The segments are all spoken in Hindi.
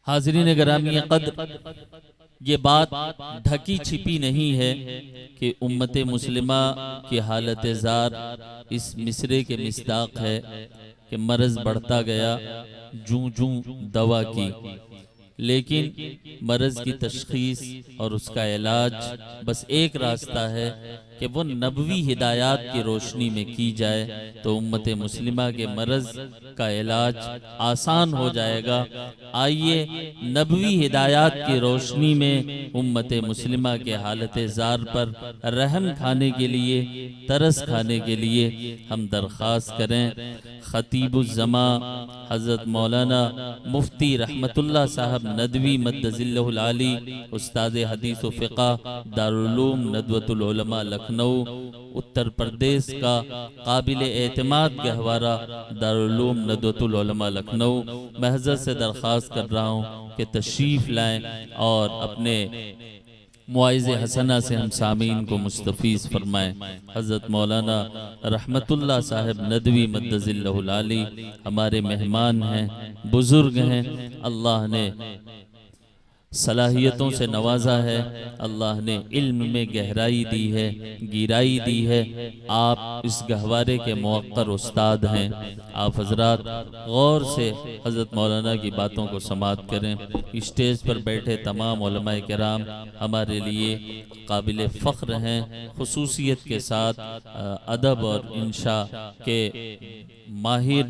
हाज़रीन गिरामी क़द्र, ये बात ढकी छिपी नहीं है कि उम्मत मुस्लिमा की हालत ज़ार इस मिसरे के मिस्दाक है कि मर्ज़ बढ़ता गया जूं जूं दवा की, लेकिन मर्ज़ की तशख़ीस और उसका इलाज बस एक रास्ता है कि वो नबवी हिदायत की रोशनी में की जाए तो उम्मत मुस्लिमा के मर्ज़ का इलाज आसान हो जाएगा। आइए नबवी हिदायत की रोशनी में उम्मत मुस्लिमा के हालत ज़ार पर रहम खाने के लिए, तरस खाने के लिए हम दरख्वास्त करें। ख़तीबुज़्ज़मा हज़रत मौलाना मुफ्ती रहमतुल्लाह साहब नदवी मद्दज़िल्लहुल आली, उस्ताद हदीस व फ़िक़्ह दारुल उलूम नदवतुल उलमा लखनऊ उत्तर प्रदेश का काबिल एतमाद गहवारा दारुल उलूम नदवतुल उलमा लखनऊ, मैं हज़रत से दरख्वास्त कर रहा हूँ कि तशरीफ़ लाएँ और अपने मुआइज़े हसना से हम सामीन को मुस्तफ़ीज़ फरमाएँ। हज़रत मौलाना रहमतुल्लाह साहब नदवी मद्दज़िल्लहुल आली हमारे मेहमान हैं, बुज़ुर्ग हैं। अल्लाह ने सलाहियतों से नवाजा है, अल्लाह ने इल्म में गहराई दी है, गिराई दी है। आप इस गहवारे के मुअक्कर उस्ताद हैं। आप हजरात गौर से हज़रत मौलाना की बातों को समाअत करें। स्टेज पर बैठे तमाम उलमाए किराम हमारे लिए काबिल फ़ख्र हैं, खुसूसियत के साथ अदब और इंशा के माहिर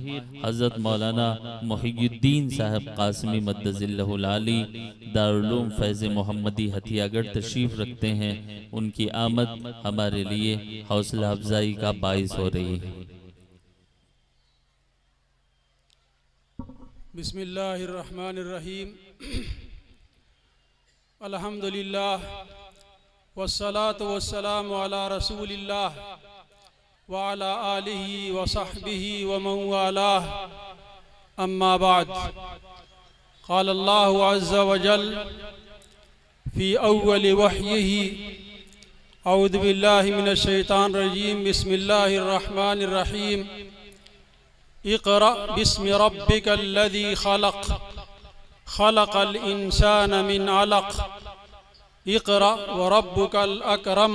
हज़रत मौलाना मुहियुद्दीन साहब कासमी मद्दज़िल्लहुल आली दारुल उलूम फैज़ मोहम्मदी हथियागढ़ तशरीफ़ रखते हैं। उनकी आमद हमारे लिए हौसला अफजाई का बाइस हो रही है। बिस्मिल्लाहिर्रहमानिर्रहीम। अल्हम्दुलिल्लाह वस्सलातु वस्सलामु अला रसूलिल्लाह व अला आलिहि व सहबिहि व मन वालाह, अम्मा बाद। क़ाल अल्लाहु अज़्ज़ा व जल फ़ी अव्वल वह्यिही अऊज़ु बिल्लाहि मिनश शैतानिर रजीम, बिस्मिल्लाहिर्रहमानिर्रहीम। इक़रा बिस्मि रब्बिकल्लज़ी ख़लक़, ख़लक़ल इंसान मिन अलक़, इक़रा व रब्बुकल अकरम,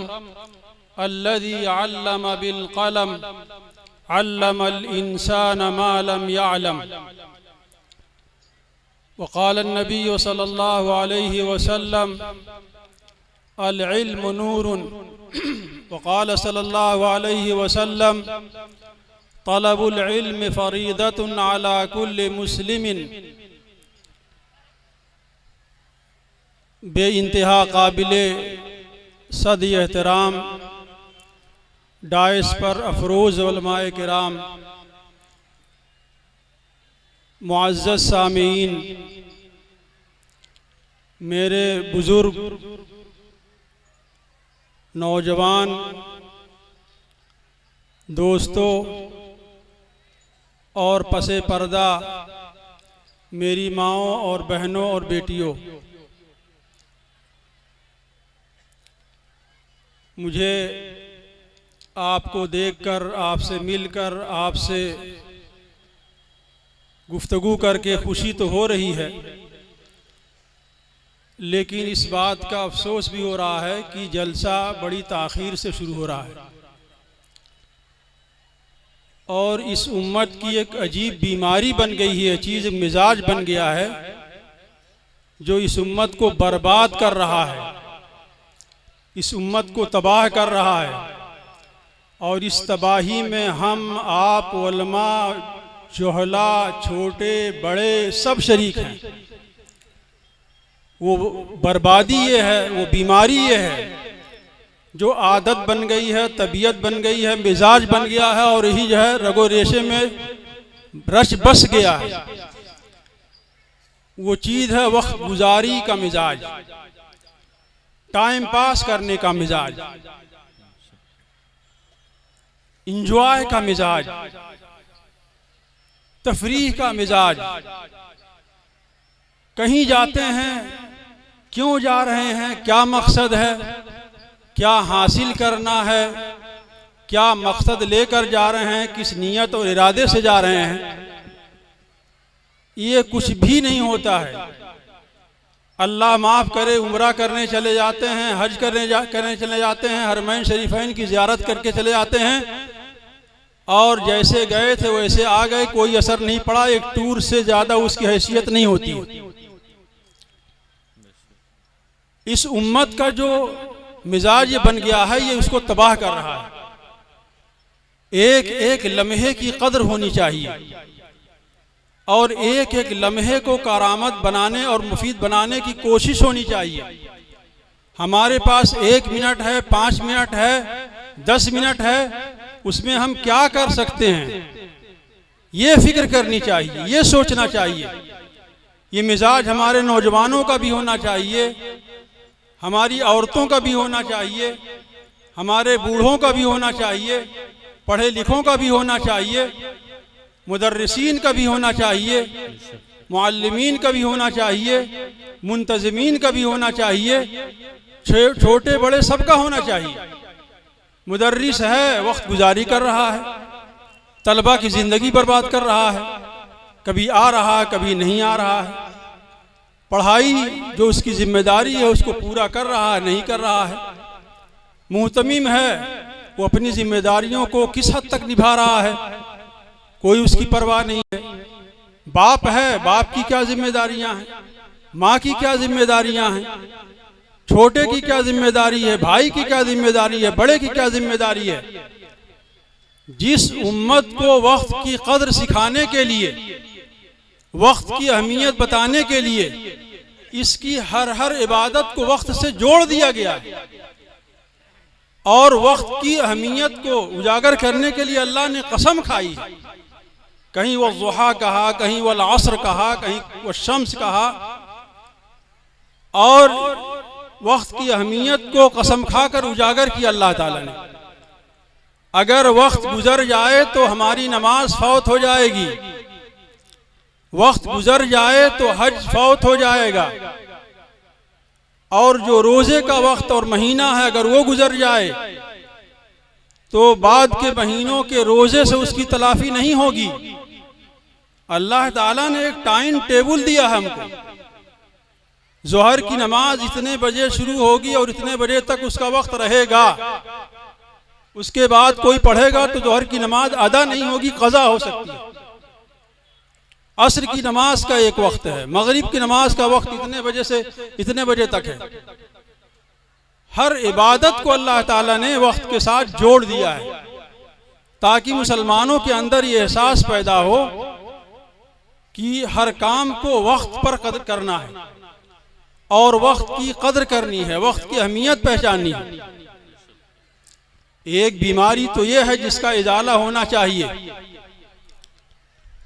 अल्लज़ी अल्लम बिल क़लम, अल्लमल इंसान मा लम यअलम। वक़ाल अन्नबी सल्लल्लाहु अलैहि वसल्लम, अल इल्मु नूरुन। वक़ाल सल्लल्लाहु अलैहि वसल्लम, तलबुल इल्म फ़रीदतुन अला कुल्लि मुस्लिमिन। बेइंतहा काबिले सद एहतराम डाइस पर अफरोज़ उलमाए किराम, मुअज़्ज़ज़ सामीन, मेरे बुज़ुर्ग, नौजवान दोस्तों और पसे पर्दा मेरी माँओं और बहनों और बेटियों, मुझे आपको देखकर, आपसे मिलकर, आपसे गुफ्तगू करके खुशी तो हो रही है, लेकिन इस बात का अफसोस भी हो रहा है कि जलसा बड़ी ताख़ीर से शुरू हो रहा है और इस उम्मत की एक अजीब बीमारी बन गई है, चीज़ मिजाज बन गया है जो इस उम्मत को बर्बाद कर रहा है, इस उम्मत को तबाह कर रहा है। और इस तबाही में हम, आप, उलमा, जोहला, छोटे बड़े सब शरीक हैं। वो बर्बादी ये है, वो बीमारी ये है जो आदत बन गई है, तबीयत बन गई है, मिजाज बन गया है और यही जो है रगो रेशे में रच बस गया है। वो चीज़ है वक्त गुजारी का मिजाज, टाइम पास करने का मिजाज, इंजॉय का मिजाज, तफरीह का मिजाज। कहीं जाते हैं, क्यों जा रहे हैं, क्या मकसद है, क्या हासिल करना है, क्या मकसद लेकर जा रहे हैं, किस नीयत और इरादे से जा रहे हैं, ये कुछ भी नहीं होता है। अल्लाह माफ़ करे उम्रा करने चले जाते हैं, हज करने चले जाते हैं, हरमैन शरीफैन की ज़ियारत करके चले जाते हैं और जैसे गए थे वैसे आ गए, कोई असर नहीं पड़ा। एक टूर से ज़्यादा उसकी हैसियत नहीं होती। इस उम्मत का जो मिजाज ये बन गया है, ये उसको तबाह कर रहा है। एक एक लम्हे की कदर होनी चाहिए और एक एक लम्हे को कारामत बनाने और मुफीद बनाने की कोशिश होनी चाहिए। हमारे पास 1 मिनट है, 5 मिनट है, 10 मिनट है, उसमें हम क्या कर सकते हैं, ये फिक्र करनी चाहिए, ये सोचना चाहिए। ये मिजाज हमारे नौजवानों का भी होना चाहिए, हमारी औरतों का भी होना चाहिए, हमारे बूढ़ों का भी होना चाहिए, पढ़े लिखों का भी होना चाहिए, मुदर्रिसीन का भी होना चाहिए, मुअल्लिमीन का भी होना चाहिए, मुंतज़िमीन का भी होना चाहिए, छोटे बड़े सबका होना चाहिए। मुदर्रिस है, वक्त गुजारी कर रहा है, तलबा की ज़िंदगी बर्बाद कर रहा है, कभी आ रहा है कभी नहीं आ रहा है। पढ़ाई जो उसकी जिम्मेदारी है उसको पूरा कर रहा है, नहीं कर रहा है। मुहतमिम है, वो अपनी जिम्मेदारियों को किस हद तक निभा रहा है, कोई उसकी परवाह नहीं है। बाप है, बाप की क्या जिम्मेदारियां हैं, माँ की क्या जिम्मेदारियां हैं, छोटे की क्या जिम्मेदारी है, भाई की क्या जिम्मेदारी है, बड़े की क्या जिम्मेदारी है। जिस उम्मत को वक्त की कदर सिखाने के लिए, वक्त की अहमियत बताने के लिए इसकी हर इबादत को वक्त से जोड़ दिया गया और वक्त की अहमियत को उजागर करने के लिए अल्लाह ने कसम खाई। कहीं वो ज़ुहा कहा, कहीं वो असर कहा, कहीं वो शम्स कहा और वक्त की अहमियत को कसम खाकर उजागर किया अल्लाह ताला ने। अगर वक्त गुजर जाए तो हमारी नमाज फौत हो जाएगी, वक्त गुजर जाए तो हज फौत हो जाएगा और जो रोजे का वक्त और महीना है अगर वो गुजर जाए तो बाद के महीनों के रोजे से उसकी तलाफी नहीं होगी। अल्लाह ताला ने एक टाइम टेबल दिया है हमको, जोहर की नमाज इतने बजे शुरू होगी और इतने बजे तक उसका वक्त रहेगा, उसके बाद कोई पढ़ेगा तो जोहर की नमाज अदा नहीं होगी, कज़ा हो सकती है। असर की नमाज का एक वक्त है, मगरिब की नमाज का वक्त इतने बजे से इतने बजे तक है। हर इबादत को अल्लाह ताला ने वक्त के साथ जोड़ दिया है ताकि मुसलमानों के अंदर ये एहसास पैदा हो कि हर काम को वक्त पर कदर करना है और वक्त की कदर करनी है, वक्त की अहमियत पहचाननी है। एक बीमारी तो ये है जिसका इजाला होना चाहिए।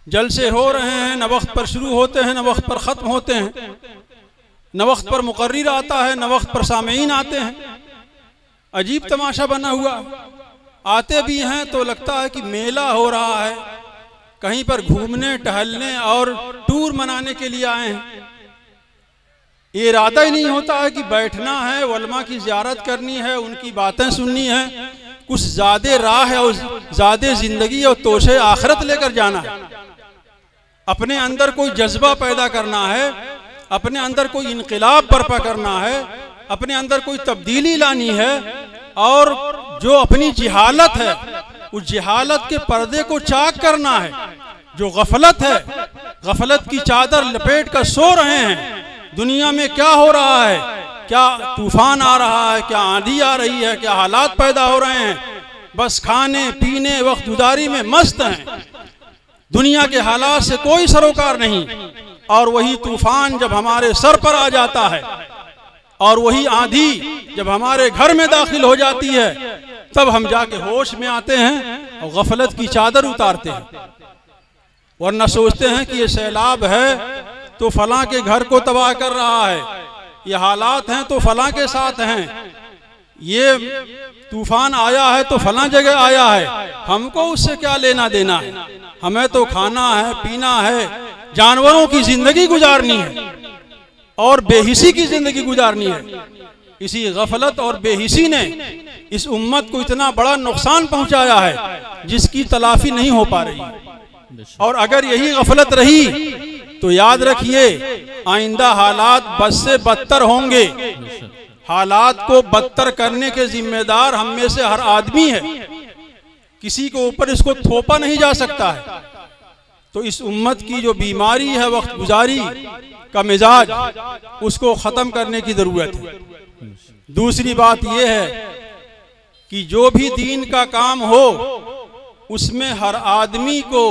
जलसे हो रहे हैं, न वक्त पर शुरू होते हैं, न वक्त पर ख़त्म होते हैं, न वक्त पर मुकर्रिर आता है, न वक्त पर सामीन आते हैं। अजीब तमाशा बना हुआ, आते भी हैं तो लगता है कि मेला हो रहा है, कहीं पर घूमने टहलने और टूर मनाने के लिए आए हैं। ये इरादा ही नहीं होता है कि बैठना है, उलमा की ज़ियारत करनी है, उनकी बातें सुननी है, कुछ ज़्यादा राह है और ज़्यादा ज़िंदगी और तोशे आखिरत लेकर जाना है। अपने अंदर कोई जज्बा पैदा करना है, अपने अंदर कोई इनकलाब बर्पा करना है, अपने अंदर कोई तब्दीली लानी है और जो अपनी जिहालत है उस जिहालत के पर्दे को चाक करना है। जो गफलत है, गफलत की चादर लपेट कर सो रहे हैं। दुनिया में क्या हो रहा है, क्या तूफान आ रहा है, क्या आंधी आ रही है, क्या हालात पैदा हो रहे हैं, बस खाने पीने वक्त गुजारी में मस्त हैं। दुनिया के हालात से कोई सरोकार नहीं। और वही तूफान जब हमारे सर पर आ जाता है और वही आंधी जब हमारे घर में दाखिल हो जाती है तब हम जाके होश में आते हैं और गफलत की चादर उतारते हैं। वरना सोचते हैं कि ये सैलाब है तो फलां के घर को तबाह कर रहा है, ये हालात हैं तो फलां के साथ हैं, ये तूफान आया है तो फलां जगह आया है, हमको उससे क्या लेना देना है। हमें तो खाना है, पीना है, जानवरों की जिंदगी गुजारनी है और बेहिसी की जिंदगी गुजारनी है। इसी गफलत और बेहिसी ने इस उम्मत को इतना बड़ा नुकसान पहुंचाया है जिसकी तलाफी नहीं हो पा रही। और अगर यही गफलत रही तो याद रखिए आइंदा हालात बद से बदतर होंगे। हालात को बदतर करने के जिम्मेदार हम में से हर आदमी है, किसी के ऊपर इसको थोपा नहीं जा सकता है। तो इस उम्मत की जो बीमारी है वक्त गुजारी का मिजाज, उसको ख़त्म करने की ज़रूरत है। दूसरी बात यह है कि जो भी दीन का काम हो उसमें हर आदमी को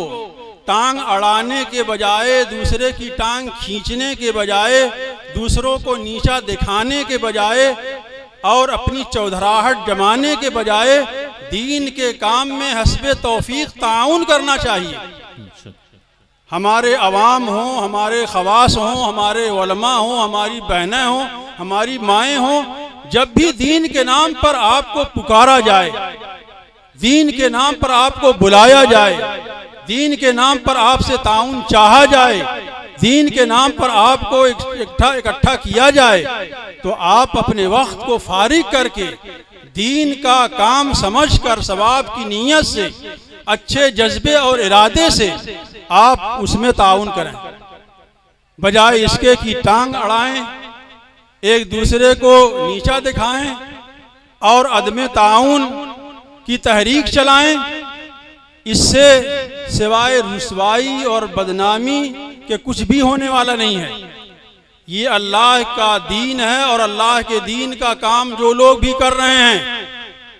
टांग अड़ाने के बजाय, दूसरे की टांग खींचने के बजाय, दूसरों को नीचा दिखाने के बजाय और अपनी चौधराहट जमाने के बजाय दीन के काम में हस्बे तौफीक ताउन करना चाहिए। हमारे अवाम हों, हमारे खवास हों, हमारे उलमा हों, हमारी बहनें हों, हमारी माएँ हों, जब भी दीन के नाम पर आपको पुकारा जाए, दीन के नाम पर आपको बुलाया जाए, दीन के नाम पर आपसे ताउन चाहा जाए, दीन के नाम पर आपको इकट्ठा किया जाए, तो आप अपने वक्त को फारिग करके दीन का काम समझकर सवाब की नीयत से, अच्छे जज्बे और इरादे से आप उसमें ताउन करें, बजाय इसके कि टांग अड़ाएं, एक दूसरे को नीचा दिखाएं और अदम ताउन की तहरीक चलाएं। इससे सिवाय रुसवाई और बदनामी के कुछ भी होने वाला नहीं है। ये अल्लाह का दीन है और अल्लाह के दीन का काम जो लोग भी कर रहे हैं,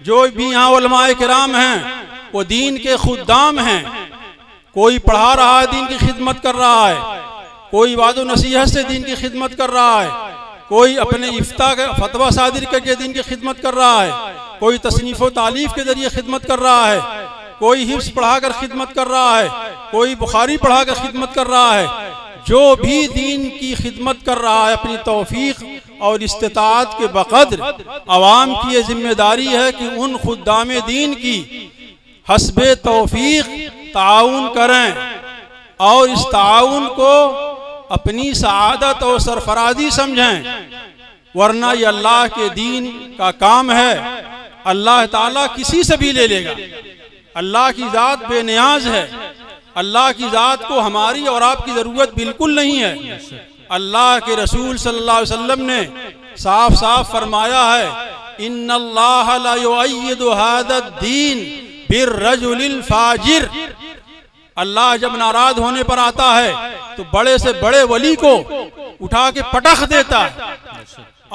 जो भी यहाँ उलमाए किराम हैं, वो दीन के खुद्दाम हैं। कोई पढ़ा रहा है, दीन की खिदमत कर रहा है, कोई वादो नसीहत से दीन की खिदमत कर रहा है, कोई अपने इफ्ता का फतवा सादिर करके दीन की खिदमत कर रहा है, कोई तसनीफ़ व तालीफ के जरिए खिदमत कर रहा है, कोई हिफ्स पढ़ाकर खिदमत कर रहा है, कोई बुखारी पढ़ाकर खिदमत कर रहा है। जो भी दीन की खिदमत कर रहा है, अपनी तौफीक और इस्तिताअत के बक़द्र अवाम की ये जिम्मेदारी है कि उन खुद्दाम दीन की हस्बे तौफीक ताउन करें और इस ताउन को अपनी सआदत और सरफराजी समझें, वरना ये अल्लाह के दीन का काम है। अल्लाह ताला किसी से भी ले लेगा। अल्लाह की ज़ात बेनियाज है, अल्लाह की ज़ात को हमारी और आपकी ज़रूरत बिल्कुल नहीं है। अल्लाह के रसूल सल्लल्लाहु अलैहि वसल्लम ने साफ साफ फरमाया है, इन्नल्लाह ला युअय्यिदु हाज़ा-द्दीन बिर्रजुलिल फाजिर। अल्लाह जब नाराज होने पर आता है तो बड़े से बड़े वली को उठा के पटख देता है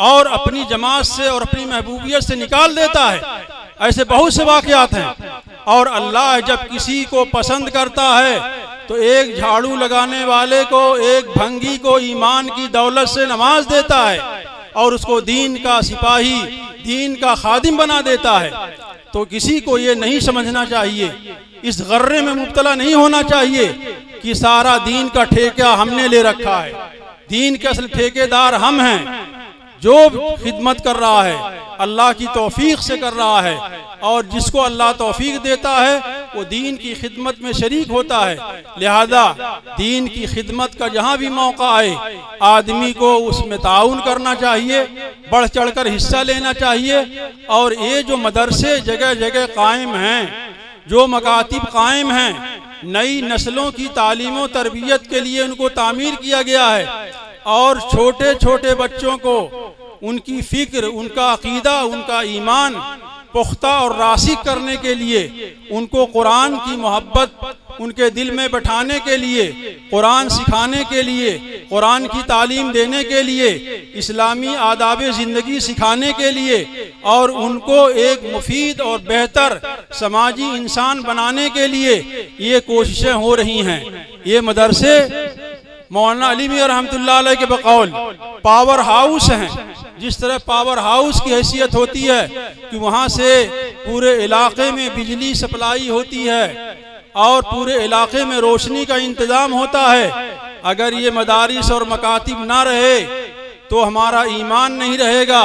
और अपनी जमात से और अपनी महबूबियत से निकाल देता है। ऐसे बहुत से वाक़यात हैं। और अल्लाह जब किसी को पसंद करता है तो एक झाड़ू लगाने वाले को, एक भंगी को ईमान की दौलत से नवाज देता है और उसको दीन का सिपाही, दीन का खादिम बना देता है। तो किसी को ये नहीं समझना चाहिए, इस गर्रे में मुब्तला नहीं होना चाहिए कि सारा दीन का ठेका हमने ले रखा है। दीन के असल ठेकेदार हम हैं। जो खिदमत कर रहा है अल्लाह की तौफीक से कर रहा है, और जिसको अल्लाह तौफीक देता है वो दीन की खिदमत में शरीक होता है। लिहाजा दीन की खिदमत का जहाँ भी मौका आए आदमी को उसमें ताउन करना चाहिए, बढ़ चढ़कर हिस्सा लेना चाहिए। और ये जो मदरसे जगह जगह कायम हैं, जो मकातिब कायम हैं, नई नस्लों की तालीम और तरबियत के लिए उनको तामीर किया गया है और छोटे छोटे बच्चों को उनकी फ़िक्र, उनका अकीदा, उनका ईमान पुख्ता और रासिक करने के लिए, उनको कुरान की मोहब्बत उनके दिल में बैठाने के लिए, कुरान सिखाने के लिए, कुरान की तालीम देने के लिए, इस्लामी आदाब ज़िंदगी सिखाने के लिए और उनको एक मुफीद और बेहतर समाजी इंसान बनाने के लिए ये कोशिशें हो रही हैं। ये मदरसे मौलाना अली मियां रहमतुल्लाह अलैह के बकौल पावर हाउस हैं। जिस तरह पावर हाउस की हैसियत होती है कि वहाँ से पूरे इलाके में बिजली सप्लाई होती है और पूरे इलाके में रोशनी का इंतज़ाम होता है, अगर ये मदारिस और मकातिब ना रहे तो हमारा ईमान नहीं रहेगा,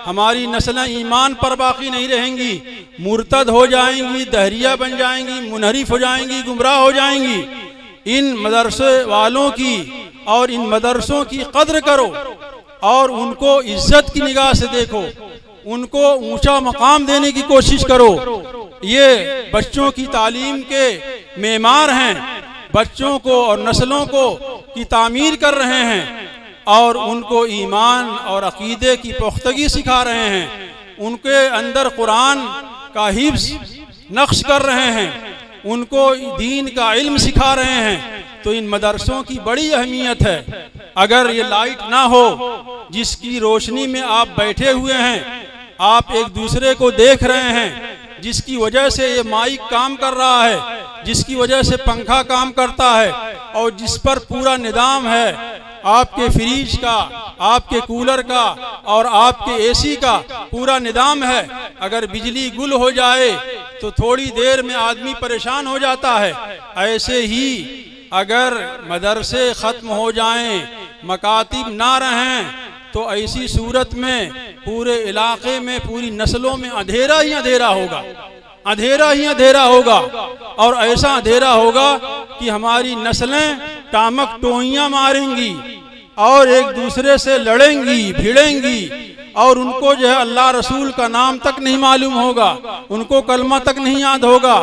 हमारी नस्लें ईमान पर बाकी नहीं रहेंगी, मुर्तद हो जाएंगी, दहरिया बन जाएंगी, मुनहरिफ हो जाएंगी, गुमराह हो जाएंगी। इन मदरसे वालों की और इन मदरसों की कद्र करो और उनको इज्जत की निगाह से देखो, उनको ऊंचा मकाम देने की कोशिश करो। ये बच्चों की तालीम के मेमार हैं, बच्चों को और नस्लों को की तामीर कर रहे हैं और उनको ईमान और अकीदे की पुख्तगी सिखा रहे हैं, उनके अंदर कुरान का हिफ्ज़ नक्श कर रहे हैं, उनको दीन का इल्म सिखा रहे हैं, तो इन मदरसों की बड़ी अहमियत है। अगर ये लाइट ना हो जिसकी रोशनी में आप बैठे हुए हैं, आप एक दूसरे को देख रहे हैं, जिसकी वजह से ये माइक काम कर रहा है, जिसकी वजह से पंखा काम करता है और जिस पर पूरा निज़ाम है आपके फ्रिज का, आपके कूलर का और आपके एसी का पूरा निज़ाम है, अगर बिजली गुल हो जाए तो थोड़ी देर में आदमी परेशान हो जाता है। ऐसे ही अगर मदरसे ख़त्म हो जाएं, मकातिब ना रहें, तो ऐसी सूरत में पूरे इलाके में, पूरी नस्लों में अंधेरा ही अंधेरा होगा, अंधेरा ही अंधेरा होगा। और ऐसा अंधेरा होगा कि हमारी नस्लें टामक टोहियाँ मारेंगी और एक दूसरे से लड़ेंगी, भिड़ेंगी, और उनको जो है अल्लाह रसूल का नाम तक नहीं मालूम होगा, उनको कलमा तक नहीं याद होगा,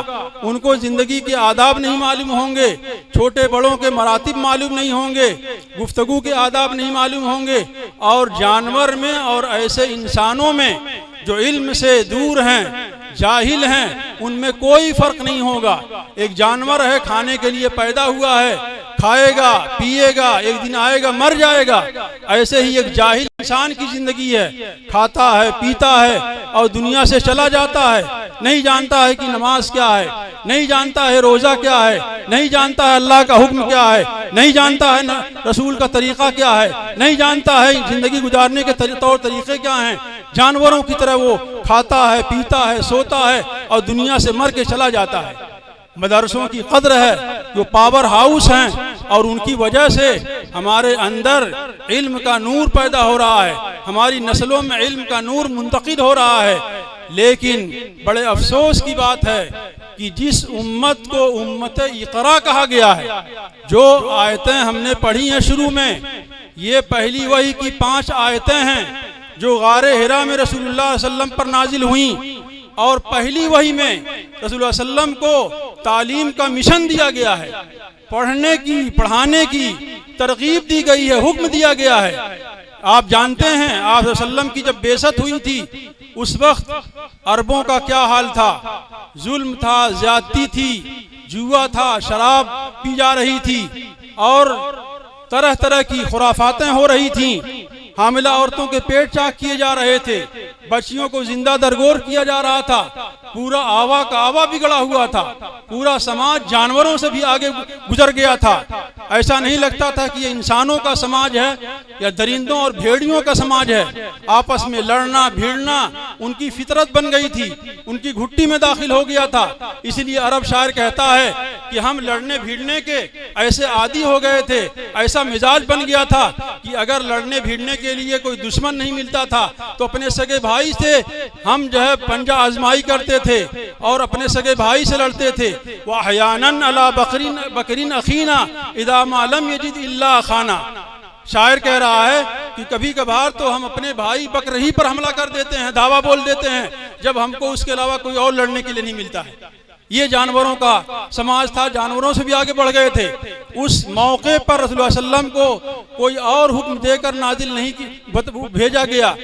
उनको ज़िंदगी के आदाब नहीं मालूम होंगे, छोटे बड़ों के मरातिब मालूम नहीं होंगे, गुफ्तगू के आदाब नहीं मालूम होंगे। और जानवर में और ऐसे इंसानों में जो इल्म से दूर हैं, जाहिल हैं, उनमें कोई फ़र्क नहीं होगा। एक जानवर है, खाने के लिए पैदा हुआ है, खाएगा पिएगा, एक दिन आएगा मर जाएगा। ऐसे ही एक जाहिल इंसान की ज़िंदगी है, खाता है पीता है और दुनिया से चला जाता है, नहीं जानता है कि नमाज क्या है, नहीं जानता है रोज़ा क्या है, नहीं जानता है अल्लाह का हुक्म क्या है, नहीं जानता है रसूल का तरीक़ा क्या है, नहीं जानता है ज़िंदगी गुजारने के तौर तरीक़े क्या हैं। जानवरों की तरह वो खाता है पीता है सोता है और दुनिया से मर के चला जाता है। मदरसों की कद्र है, जो पावर हाउस हैं, और उनकी वजह से हमारे अंदर इल्म का नूर पैदा हो रहा है, हमारी नस्लों में इल्म का नूर मुंतकिल हो रहा है। लेकिन बड़े अफसोस की बात है कि जिस उम्मत को उम्मत इक़रा कहा गया है, जो आयतें हमने पढ़ी हैं शुरू में, ये पहली वही की 5 आयतें हैं जो गारे हिरा में रसूलुल्लाह सल्लम पर नाजिल हुई, और पहली वही में रसूलुल्लाह सल्लम को तालीम का मिशन दिया गया है, पढ़ने की पढ़ाने की तरगीब दी गई है, हुक्म दिया गया है। आप जानते हैं आप सल्लम की जब बेइज्जत हुई थी, उस वक्त अरबों का क्या हाल था, जुल्म था, ज्यादती थी, जुआ था, शराब पी जा रही थी और तरह तरह की खुराफातें हो रही थीं, हामिला औरतों के पेट चाक किए जा रहे थे, बच्चियों को जिंदा दरगोर किया जा रहा था, पूरा आवा का आवा बिगड़ा हुआ था, पूरा समाज जानवरों से भी आगे गुजर गया था। ऐसा नहीं लगता था कि ये इंसानों का समाज है या दरिंदों और भेड़ियों का समाज है। आपस में लड़ना भिड़ना उनकी फितरत बन गई थी, उनकी घुट्टी में दाखिल हो गया था। इसलिए अरब शायर कहता है कि हम लड़ने भिड़ने के ऐसे आदी हो गए थे, ऐसा मिजाज बन गया था कि अगर लड़ने भिड़ने के लिए कोई दुश्मन नहीं मिलता था तो अपने सगे भाई से हम जो है पंजा आजमाई करते थे और अपने सगे भाई से लड़ते थे। वहयानन अला बकरीन अखीना इदा मालम यजिद इल्ला खाना। शायर कह रहा है कि कभी कभार तो हम अपने भाई बकरही पर हमला कर देते हैं, धावा बोल देते हैं, जब हमको उसके अलावा कोई और लड़ने के लिए नहीं मिलता है। ये जानवरों का समाज था, जानवरों से भी आगे बढ़ गए थे। उस मौके पर रसूलुल्लाह सल्लम को कोई और हुक्म देकर नाजिल नहीं भेजा गया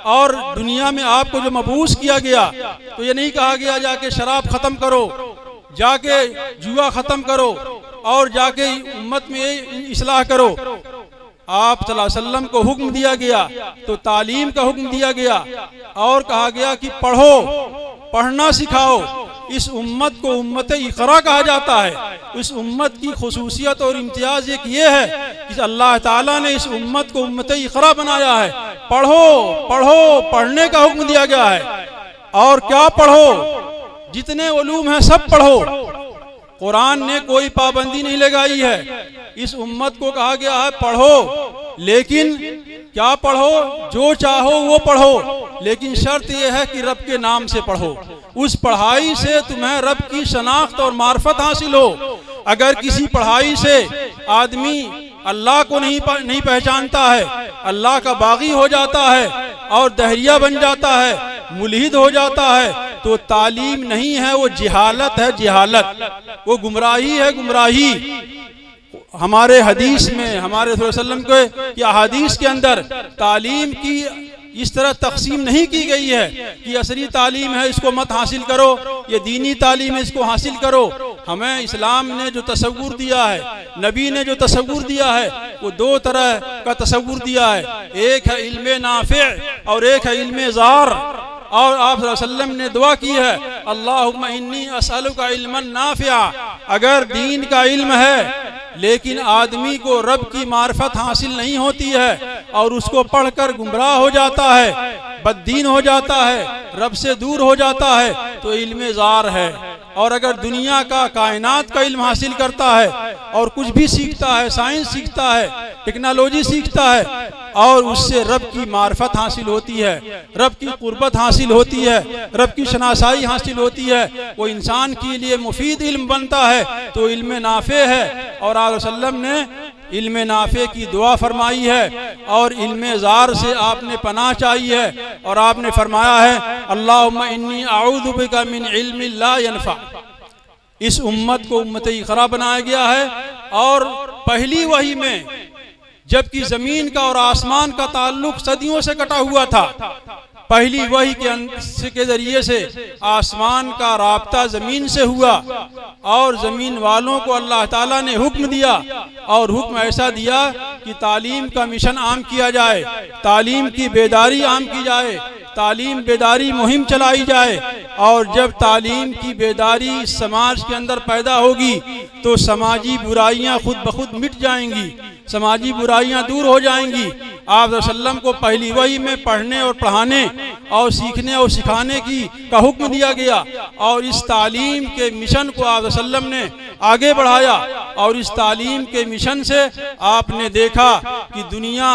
और दुनिया में आपको जो मबूस किया गया तो ये नहीं कहा गया जाके शराब खत्म करो, जाके जुआ खत्म करो और जाके उम्मत में इस्लाह करो। आप सल्लल्लाहु अलैहि वसल्लम को हुक्म दिया गया तो तालीम का हुक्म दिया गया और कहा गया कि पढ़ो, पढ़ना सिखाओ। इस उम्मत को उम्मत इक़रा कहा जाता है। इस उम्मत की खुसूसियत और इम्तियाज एक ये है कि अल्लाह ताला ने इस उम्मत को उम्मत इक़रा बनाया है। पढ़ो पढ़ो, पढ़ने का हुक्म दिया गया है। और क्या पढ़ो? जितने उलूम हैं सब पढ़ो। कुरान ने कोई पाबंदी नहीं लगाई है। इस उम्मत को कहा गया है पढ़ो, लेकिन क्या पढ़ो? जो चाहो वो पढ़ो, लेकिन शर्त यह है कि रब के नाम से पढ़ो। उस पढ़ाई से तुम्हें रब की शनाख्त और मार्फत हासिल हो। अगर किसी पढ़ाई से आदमी अल्लाह को नहीं पहचानता है, अल्लाह का बागी हो जाता है और दहरिया बन जाता है, मुल्हिद हो जाता है, तो तालीम नहीं है, वो जिहालत है, जिहालत, वो गुमराही है, गुमराही। हमारे हदीस में हमारे रसूल सल्लल्लाहु अलैहि वसल्लम के अहादीस के अंदर तालीम की इस तरह तकसीम नहीं की गई है कि असरी तालीम है इसको मत हासिल करो, ये दीनी तालीम है इसको हासिल करो। हमें इस्लाम ने जो तसव्वुर दिया है, नबी ने जो तसव्वुर दिया है, वो दो तरह का तसव्वुर दिया है। एक है इल्मे नाफिअ और एक है इल्मे ज़ार। और आप सल्लल्लाहु अलैहि वसल्लम ने दुआ की है, अल्लाहुम्मा इन्नी असअलुका इल्मन नाफिआ। अगर दीन का इल्म है लेकिन आदमी को रब की मार्फत हासिल नहीं होती है और उसको पढ़कर गुमराह हो जाता है, बद्दीन हो जाता है, रब से दूर हो जाता है, तो इल्मे ज़ार है। और अगर दुनिया का कायनात का इल्म हासिल करता है और कुछ भी सीखता है, साइंस सीखता है, टेक्नोलॉजी सीखता है और उससे रब की मार्फत हासिल होती है, रब की कुर्बत हासिल होती है, रब की शनासाई हासिल होती है, वो इंसान के लिए मुफीद इल्म बनता है, तो इल्म नाफे है। और आप सल्लम ने इल्म नाफे की दुआ फरमाई है और इल्म ज़ार से आपने पनाह चाहिए है। और आपने फरमाया है, अल्लाहुम्मा इन्नी अऊज़ु बिका मिन इल्मिन ला यनफ़ा। इस उम्मत को उम्मत इक़रा बनाया गया है। और पहली वही में जबकि ज़मीन का और आसमान का ताल्लुक सदियों से कटा हुआ था, पहली वही के जरिए से आसमान का राब्ता ज़मीन से हुआ और ज़मीन वालों को अल्लाह ताला ने हुक्म दिया और हुक्म ऐसा दिया कि तालीम का मिशन आम किया जाए, तालीम की बेदारी आम की जाए, तालीम बेदारी मुहिम चलाई जाए। और जब तालीम की बेदारी समाज के अंदर पैदा होगी तो समाजी बुराइयां खुद ब खुद मिट जाएंगी, समाजी बुराइयां दूर हो जाएंगी। आप वसल्लम को पहली वही में पढ़ने और पढ़ाने और सीखने और सिखाने का हुक्म दिया गया और इस तालीम के मिशन को आप वसल्लम ने आगे बढ़ाया। और इस तालीम के मिशन से आपने देखा कि दुनिया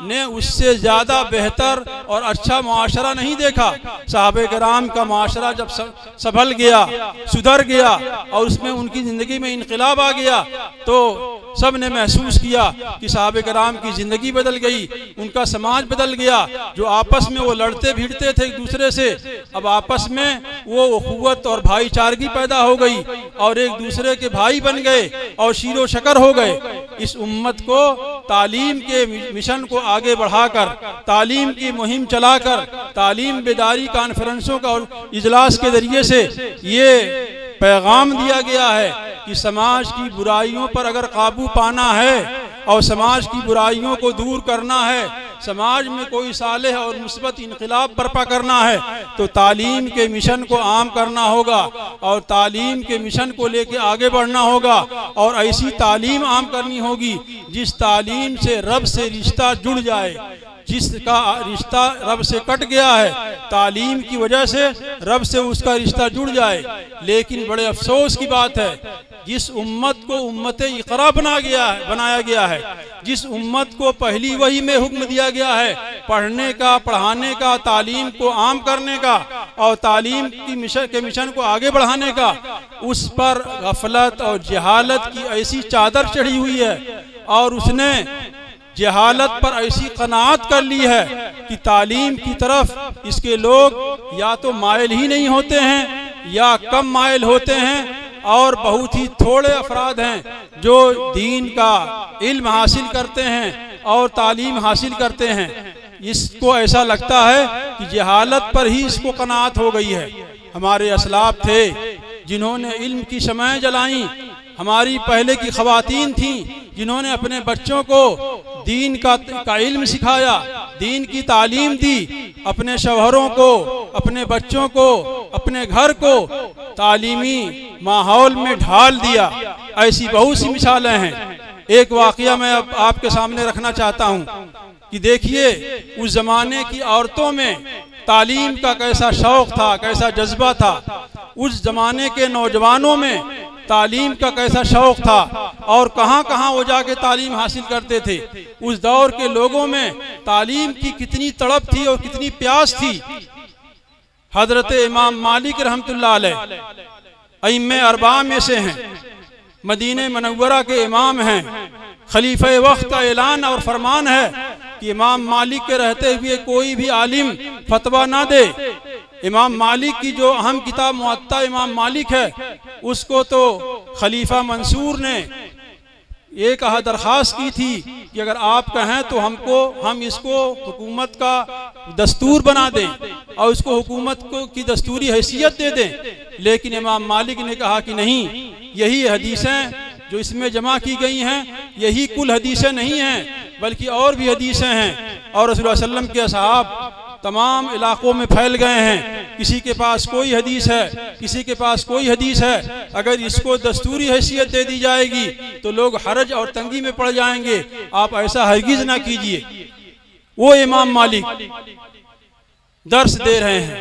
ने उससे ज़्यादा बेहतर और अच्छा मुआशरा नहीं देखा। सहाबे कराम का मुआशरा जब संभल गया, सुधर गया और उसमें उनकी ज़िंदगी में इनकलाब आ गया तो सब ने महसूस किया कि सहाबे कराम की ज़िंदगी बदल गई, उनका समाज बदल गया। जो आपस में वो लड़ते भिड़ते थे एक दूसरे से, अब आपस में वो अखुवत और भाईचारगी पैदा हो गई और एक दूसरे के भाई बन गए और शीरो शकर हो गए। इस उम्मत को तालीम के मिशन को आगे बढ़ाकर, तालीम की मुहिम चलाकर, तालीम बेदारी कॉन्फ्रेंसों का और इजलास के जरिए से ये पैगाम दिया गया है कि समाज की बुराइयों पर अगर काबू पाना है और समाज की बुराइयों को दूर करना है, समाज में कोई सालेह और मुस्बत इनकलाब बर्पा करना है, तो तालीम के मिशन को आम करना होगा और तालीम के मिशन को लेके आगे बढ़ना होगा। और ऐसी तालीम आम करनी होगी जिस तालीम से रब से रिश्ता जुड़ जाए, जिसका रिश्ता रब से कट गया है, तालीम की वजह से रब से उसका रिश्ता जुड़ जाए। लेकिन बड़े अफसोस की बात है, जिस उम्मत को उम्मत इक़रा बनाया गया है, जिस उम्मत को पहली वही में हुक्म दिया गया है पढ़ने का, पढ़ाने का, तालीम को आम करने का और तालीम की मिशन को आगे बढ़ाने का, उस पर गफलत और जहालत की ऐसी चादर चढ़ी हुई है और उसने जहालत पर ऐसी कनाअत कर ली है कि तालीम की तरफ इसके लोग या तो माइल ही नहीं होते हैं या कम माइल होते हैं। और बहुत ही थोड़े अफराद हैं जो दीन का इल्म हासिल करते हैं और तालीम हासिल करते हैं। इसको ऐसा लगता है कि जहालत पर ही इसको कनाअत हो गई है। हमारे असलाफ थे जिन्होंने इल्म की शमएं जलाई, हमारी पहले की ख़वातीन थीं जिन्होंने अपने बच्चों को दीन का इल्म सिखाया, दीन की तालीम दी, अपने शौहरों को, अपने बच्चों को, अपने घर को तालीमी माहौल में ढाल दिया। ऐसी बहुत सी मिसालें हैं। एक वाक़या मैं अब आपके सामने रखना चाहता हूँ कि देखिए उस ज़माने की औरतों में तालीम का कैसा शौक़ था, कैसा जज्बा था। उस ज़माने के नौजवानों में तालीम का कैसा शौक़ था और कहाँ कहाँ वो जाके तालीम हासिल करते थे। उस दौर के लोगों में तालीम की कितनी तड़प थी और कितनी प्यास थी। हजरत इमाम मालिक रहमतुल्लाह अलैह अइम्मे अरबा में से हैं, मदीने मनव्वरा के इमाम हैं। खलीफे वक्त का ऐलान और फरमान है कि इमाम मालिक के रहते हुए कोई भी आलिम फतवा ना दे। इमाम मालिक की जो अहम किताब मुअत्ता इमाम मालिक है, उसको तो खलीफा मंसूर ने ये कहा दरख्वास्त की थी कि अगर आप कहें तो हम इसको हुकूमत का दस्तूर बना दें और इसको हुकूमत को की दस्तूरी हैसियत दे दें। लेकिन इमाम मालिक ने कहा कि नहीं, यही हदीसें जो इसमें जमा की गई हैं यही कुल हदीसें नहीं हैं, बल्कि और भी हदीसें हैं। और रसूलुल्लाह सल्लल्लाहु अलैहि वसल्लम के असहाब तमाम इलाकों में फैल गए हैं, किसी के पास कोई हदीस है, किसी के पास कोई हदीस है। अगर इसको दस्तूरी हैसियत दे दी जाएगी तो लोग हरज और तंगी में पड़ जाएंगे, आप ऐसा हरगिज ना कीजिए। वो इमाम मालिक दर्स दे रहे हैं।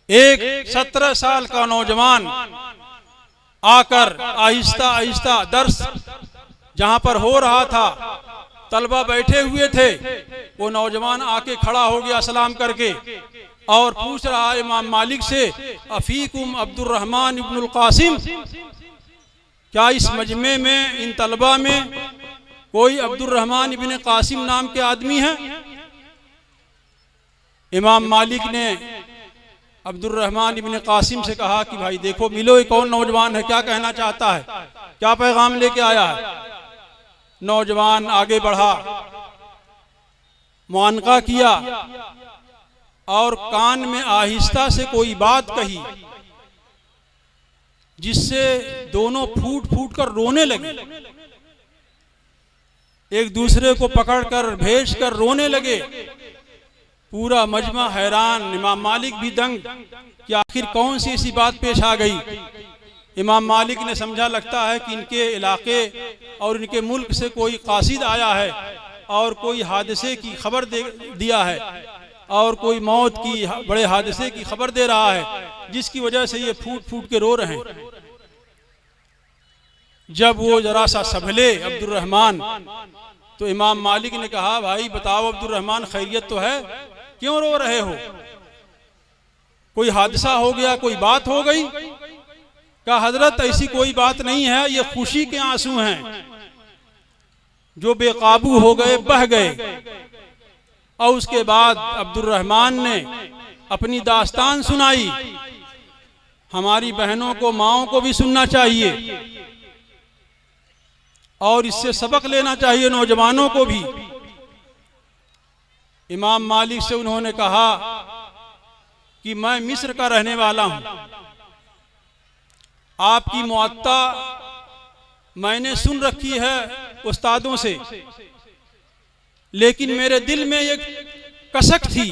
एक 17 साल का नौजवान आकर आहिस्ता आहिस्ता दर्स जहां पर हो रहा था, तलबा बैठे हुए थे, वो नौजवान आके खड़ा हो गया सलाम करके और पूछ रहा है इमाम मालिक से, अफीकुम अब्दुर्रहमान इब्नुल कासिम, क्या इस मजमे में इन तलबा में कोई अब्दुर्रहमान इब्न कासिम नाम के आदमी हैं? इमाम मालिक ने अब्दुर्रहमान इब्न कासिम से कहा कि भाई देखो, मिलो, ये कौन नौजवान है, क्या कहना चाहता है, क्या पैगाम लेके आया है। नौजवान आगे बढ़ा, मुआनका किया और कान में आहिस्ता से कोई बात कही जिससे दोनों फूट फूट कर रोने लगे, एक दूसरे को पकड़कर भेज कर रोने लगे। पूरा मजमा हैरान, इमाम मालिक भी दंग कि आखिर कौन सी ऐसी बात पेश आ गई। इमाम मालिक ने समझा लगता है कि इनके इलाके और इनके मुल्क से कोई कासिद आया है और कोई हादसे की खबर दिया है और कोई मौत की बड़े हादसे की खबर दे रहा है, जिसकी वजह से ये फूट फूट के रो रहे हैं। जब वो जरा सा संभले अब्दुर्रहमान, तो इमाम मालिक ने कहा, भाई बताओ अब्दुर्रहमान, खैरियत तो है, क्यों रो रहे हो? कोई हादसा हो गया, कोई बात हो गई? कहा, हजरत ऐसी कोई बात नहीं है, ये खुशी के आंसू हैं जो बेकाबू हो गए, बह गए। और उसके बाद अब्दुर्रहमान ने अपनी दास्तान सुनाई। हमारी बहनों को, माओं को भी सुनना चाहिए और इससे सबक लेना चाहिए नौजवानों को भी। इमाम मालिक से उन्होंने कहा कि मैं मिस्र का रहने वाला हूं, आपकी मुअत्ता मैंने सुन रखी है उस्तादों से, लेकिन मेरे दिल में एक कसक थी,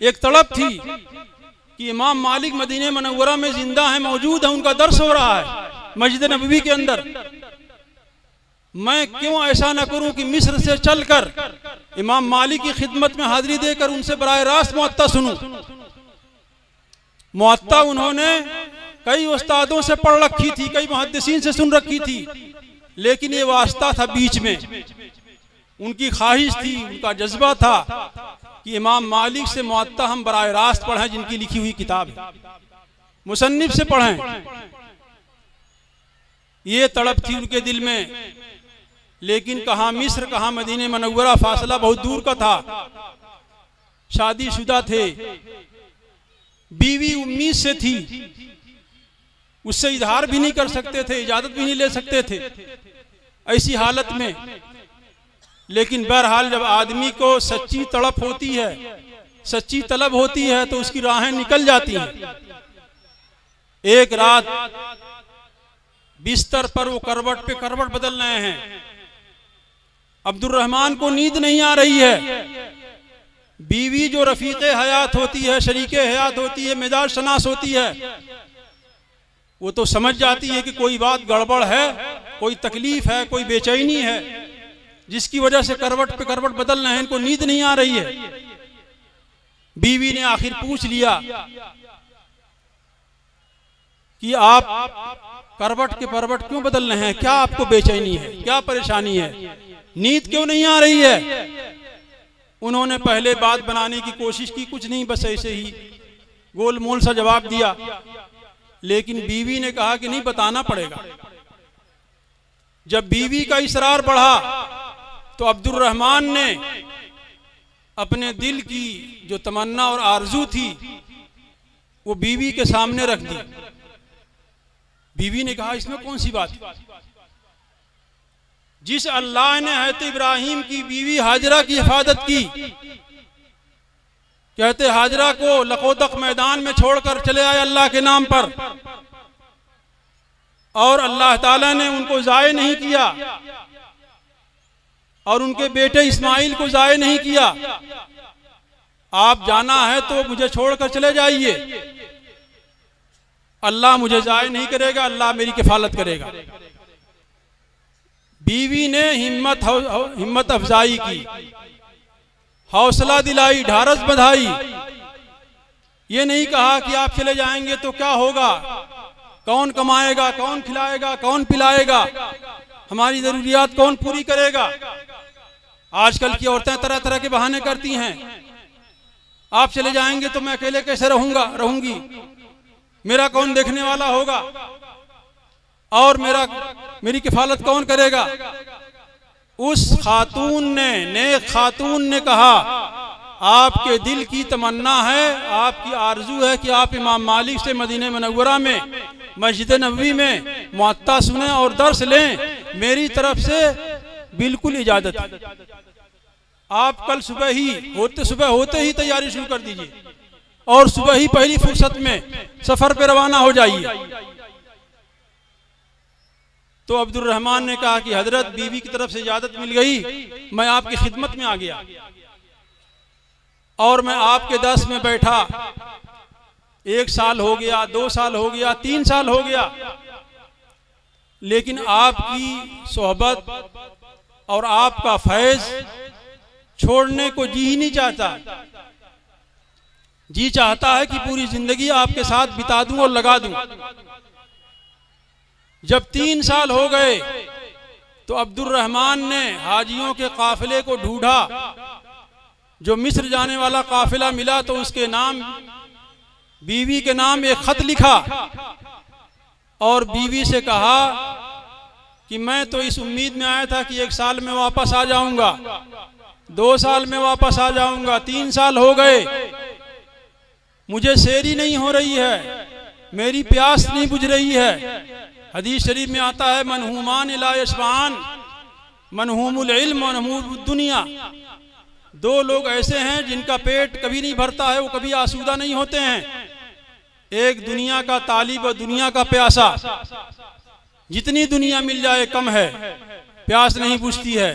एक तड़प थी कि इमाम मालिक मदीने मनव्वरा में जिंदा हैं, मौजूद हैं, उनका दर्स हो रहा है मस्जिद नबवी के अंदर। मैं क्यों ऐसा न करूं कि मिस्र से चलकर इमाम मालिक की खिदमत में हाजिरी देकर उनसे बराह रास्त मुअत्ता सुनूं। मुअत्ता उन्होंने कई उस्तादों से पढ़ रखी थी, कई मुहद्दिसीन से सुन रखी थी, लेकिन ये वास्ता था बीच में। उनकी ख्वाहिश थी, उनका जज्बा था कि इमाम मालिक से मुअत्ता हम बराह रास्त पढ़ें, जिनकी लिखी हुई किताब है, मुसन्निफ से पढ़ें। ये तड़प थी उनके दिल में। लेकिन कहाँ मिस्र, कहाँ मदीने मनव्वरा, फासला बहुत दूर का था। शादीशुदा थे, बीवी उम्मीद से थी, उससे इजहार भी नहीं कर सकते थे, इजाजत भी नहीं ले सकते थे ऐसी हालत में। लेकिन बहरहाल जब आदमी को सच्ची तड़प होती है, सच्ची तलब होती है, तो उसकी राहें निकल जाती हैं। एक रात बिस्तर पर वो करवट पे करवट बदल रहे हैं, अब्दुर्रहमान को नींद नहीं आ रही है। बीवी जो रफीक़े हयात होती है, शरीके हयात होती है, मिजाज शनास होती है, वो तो समझ जाती है कि कोई बात गड़बड़ है, कोई तकलीफ है, कोई बेचैनी है, जिसकी वजह से करवट पे करवट बदल रहे हैं, इनको नींद नहीं आ रही है। बीवी ने आखिर पूछ लिया कि आप करवट के परवट क्यों बदल रहे हैं, क्या आपको बेचैनी है, क्या परेशानी है, नींद क्यों नहीं आ रही है? उन्होंने पहले बात बनाने की कोशिश की, कुछ नहीं, बस ऐसे ही गोल मोल सा जवाब दिया। लेकिन बीवी ने कहा कि नहीं, बताना पड़ेगा। जब बीवी का इसरार बढ़ा तो अब्दुर्रहमान ने अपने दिल की जो तमन्ना और आरजू थी वो बीवी के सामने रख दी। बीवी ने कहा, इसमें कौन सी बात? जिस अल्लाह ने हज़रत इब्राहीम की बीवी हाजरा की हिफाजत की, कहते हाजरा को लकोदक मैदान में छोड़कर चले आए अल्लाह के नाम पर, और अल्लाह ताला ने उनको ज़ाये नहीं किया और उनके बेटे इस्माइल को ज़ाये नहीं किया। आप जाना है तो मुझे छोड़कर चले जाइए, अल्लाह मुझे ज़ाये नहीं करेगा, अल्लाह मेरी किफालत करेगा। बीवी ने हिम्मत अफजाई की, हौसला दिलाई, ढारस बंधाई। ये नहीं कहा कि आप चले जाएंगे तो क्या होगा, कौन कमाएगा, कौन खिलाएगा, कौन पिलाएगा, हमारी जरूरियात कौन पूरी करेगा। आजकल की औरतें तरह तरह के बहाने करती हैं, आप चले जाएंगे तो मैं अकेले कैसे रहूंगी, मेरा कौन देखने वाला होगा और मेरी किफालत कौन करेगा। उस खातून ने, नेक खातून ने कहा, आपके दिल की तमन्ना है, आपकी आरजू है कि आप इमाम मालिक से मदीने मुनव्वरा में मस्जिद नबवी में मुअत्ता सुने और दर्स लें, मेरी तरफ से बिल्कुल इजाजत है। आप कल सुबह होते ही तैयारी शुरू कर दीजिए और सुबह ही पहली फुर्सत में सफर पे रवाना हो जाइए। तो अब्दुल रहमान ने कहा कि हजरत, बीवी की तरफ से इजाजत मिल गई, मैं आपकी खिदमत में आ गया और मैं आपके दर्स में बैठा। 1 साल हो गया, 2 साल हो गया, 3 साल हो गया, लेकिन आपकी सोहबत और आपका फैज छोड़ने को जी ही नहीं चाहता। जी चाहता है कि पूरी जिंदगी आपके साथ बिता दूं और लगा दूं। जब 3 साल हो गए तो अब्दुल रहमान ने हाजियों के काफिले को ढूंढा। जो मिस्र जाने वाला काफिला मिला तो उसके नाम, बीवी के नाम एक खत लिखा और बीवी से कहा कि मैं तो इस उम्मीद में आया था कि 1 साल में वापस आ जाऊंगा, 2 साल में वापस आ जाऊंगा, 3 साल हो गए, मुझे सेरी नहीं हो रही है, मेरी प्यास नहीं बुझ रही है। हदीस शरीफ में आता है, मनहूमान ला यशबान, मनहूमुल इल्म मनहूमुद दुनिया। 2 लोग ऐसे हैं जिनका पेट कभी नहीं भरता है, वो कभी आसूदा नहीं होते हैं। एक दुनिया का तालिब और दुनिया का प्यासा, जितनी दुनिया मिल जाए कम है, प्यास नहीं बुझती है।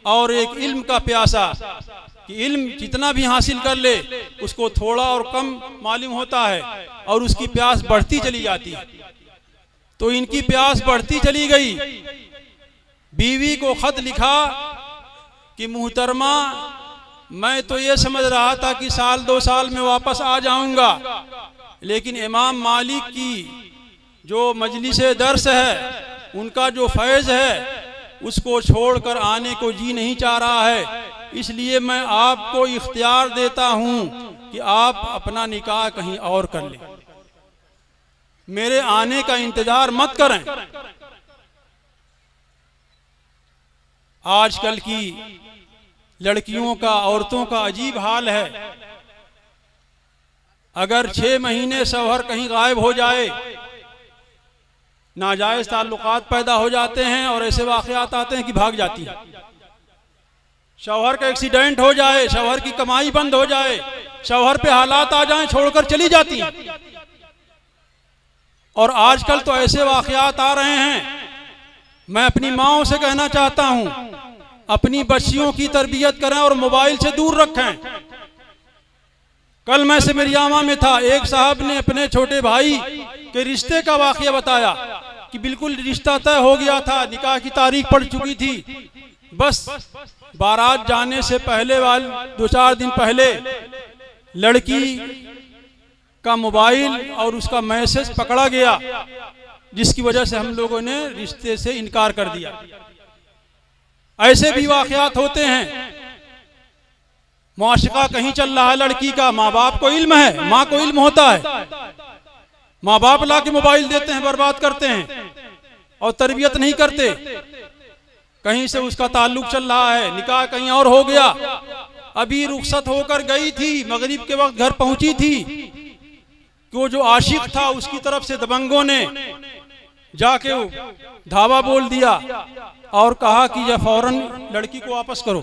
और एक इल्म का प्यासा कि इल्म जितना भी हासिल कर ले उसको थोड़ा और कम मालूम होता है और उसकी प्यास बढ़ती चली जाती है। तो इनकी प्यास बढ़ती चली गई। बीवी को खत लिखा कि मुहतरमा, मैं तो ये समझ रहा था कि 1-2 साल में वापस आ जाऊंगा, लेकिन इमाम मालिक की जो मजलिस दर्स है, उनका जो फैज़ है, उसको छोड़कर आने को जी नहीं चाह रहा है। इसलिए मैं आपको इख्तियार देता हूं कि आप अपना निकाह कहीं और कर लें, मेरे आने का इंतजार मत करें। आजकल की लड़कियों का, औरतों का अजीब हाल है। अगर 6 महीने शौहर कहीं गायब हो जाए, नाजायज ताल्लुकात पैदा हो जाते हैं और ऐसे वाक़यात आते हैं कि भाग जाती है। शौहर का एक्सीडेंट हो जाए, शौहर की कमाई बंद हो जाए, शौहर पे हालात आ जाएं, छोड़कर चली जाती हैं। और आजकल तो ऐसे वाक़यात आ रहे हैं, मैं अपनी माओं से कहना चाहता हूं, अपनी बच्चियों की तरबियत करें और मोबाइल से दूर रखें। कल मैं सिमरियामा में था, एक साहब ने अपने छोटे भाई के रिश्ते का वाक़या बताया कि बिल्कुल रिश्ता तय हो गया था, निकाह की तारीख पड़ चुकी थी, बस बारात जाने से पहले 2-4 दिन पहले लड़की का मोबाइल और उसका मैसेज पकड़ा गया, जिसकी वजह से हम लोगों ने रिश्ते से इनकार कर दिया। ऐसे भी वाक़यात होते हैं। मुआशिका कहीं चल रहा है लड़की का, माँ बाप को इल्म है, माँ को इल्म होता है, माँ बाप ला के मोबाइल देते हैं, बर्बाद करते हैं और तरबियत नहीं करते। कहीं से उसका ताल्लुक चल रहा है, निकाह कहीं और हो गया, अभी रुखसत होकर गई थी, मगरिब के वक्त घर पहुंची थी कि वो जो आशिक था उसकी तरफ से दबंगों ने जाके धावा बोल दिया और कहा कि यह फौरन लड़की को वापस करो।